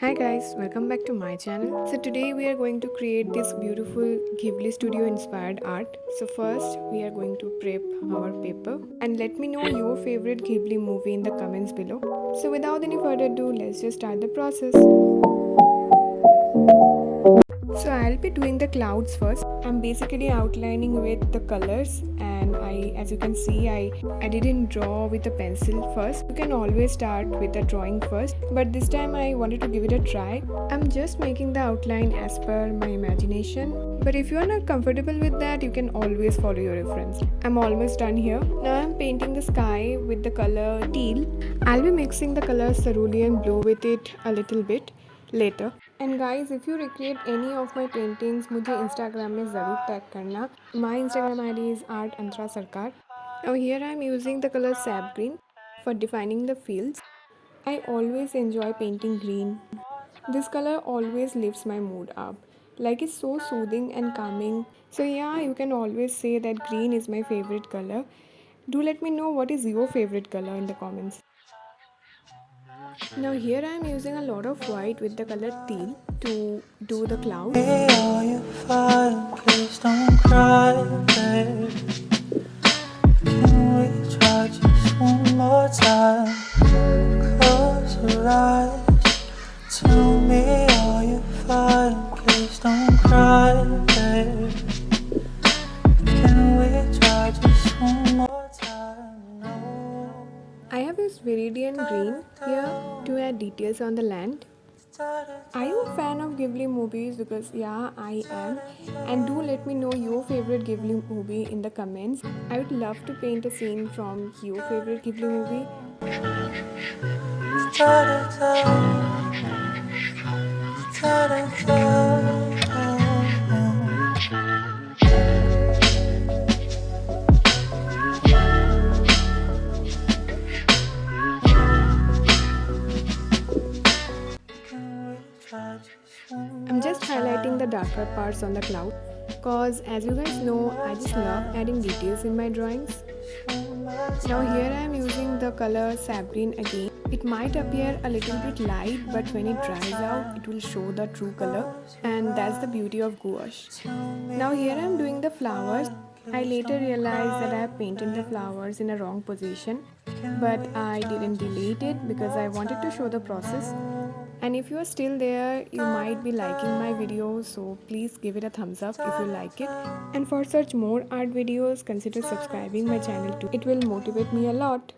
Hi guys, welcome back to my channel. So today we are going to create this beautiful Ghibli studio inspired art. So first we are going to prep our paper and let me know your favorite Ghibli movie in the comments below. So without any further ado, let's just start the process. So I'll be doing the clouds first. I'm basically outlining with the colors and as you can see I didn't draw with a pencil first. You can always start with a drawing first, but this time I wanted to give it a try. I'm just making the outline as per my imagination. But if you are not comfortable with that, you can always follow your reference. I'm almost done here. Now I'm painting the sky with the color teal. I'll be mixing the colors cerulean blue with it a little bit later. And guys, if you recreate any of my paintings, मुझे Instagram में ज़रूर tag करना. My Instagram ID is @Antara. Now here I am using the color sap green for defining the fields. I always enjoy painting green. This color always lifts my mood up. Like it's so soothing and calming. So yeah, you can always say that green is my favorite color. Do let me know what is your favorite color in the comments. Now here I am using a lot of white with the color teal to do the clouds. Are you fine? Please don't cry, babe. Can we try just one more time? Close your eyes. Tell me, are you fine? Please don't cry, babe. Can we try just one more time? No. I have used Viridian green here to add details on the land. Are you a fan of Ghibli movies? Because yeah, I am. And do let me know your favorite Ghibli movie in the comments. I would love to paint a scene from your favorite Ghibli movie. I'm just highlighting the darker parts on the cloud cause as you guys know, I just love adding details in my drawings. Now here I am using the color sap green again. It might appear a little bit light, but when it dries out, it will show the true color, and that's the beauty of gouache. Now here I am doing the flowers. I later realized that I have painted the flowers in a wrong position, but I didn't delete it because I wanted to show the process. And if you are still there, you might be liking my video, so please give it a thumbs up if you like it. And for such more art videos, consider subscribing my channel too. It will motivate me a lot.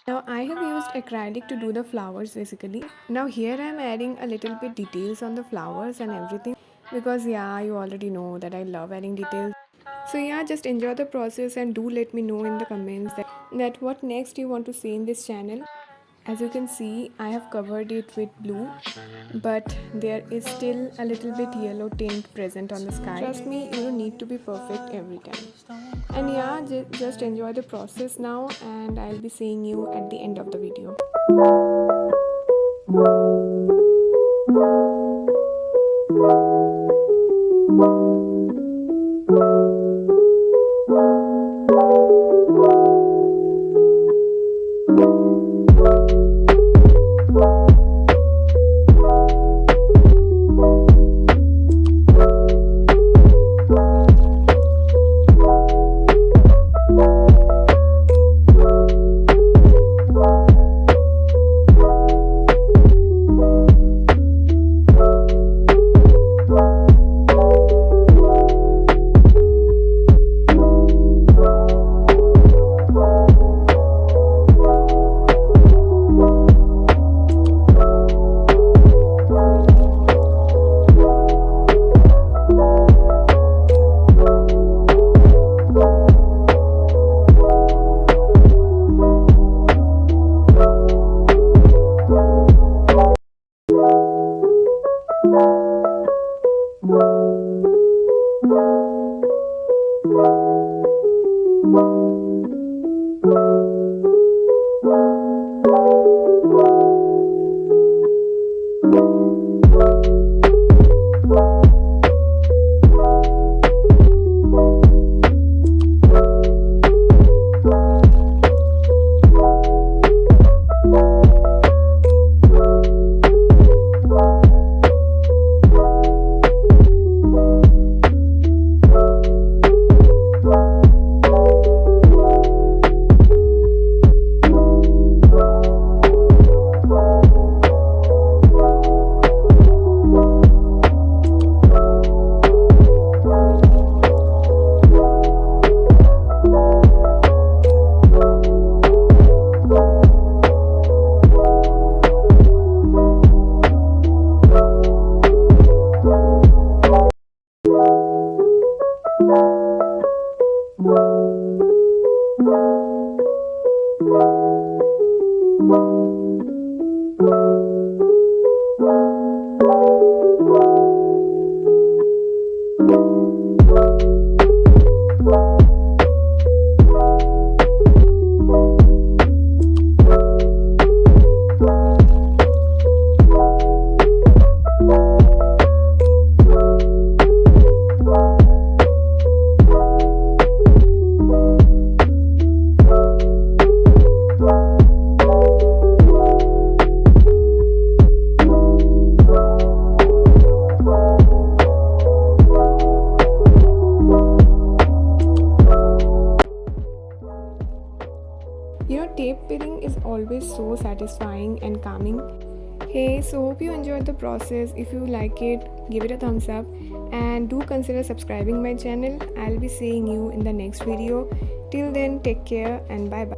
Now I have used acrylic to do the flowers basically. Now here I am adding a little bit details on the flowers and everything because yeah, you already know that I love adding details. So yeah, just enjoy the process and do let me know in the comments that what next you want to see in this channel. As you can see, I have covered it with blue, but there is still a little bit yellow tint present on the sky. Trust me, you don't need to be perfect every time. And yeah, just enjoy the process now, and I'll be seeing you at the end of the video. Tape peeling is always so satisfying and calming. Hey, so hope you enjoyed the process. If you like it, give it a thumbs up and do consider subscribing my channel. I'll be seeing you in the next video. Till then, take care and bye bye.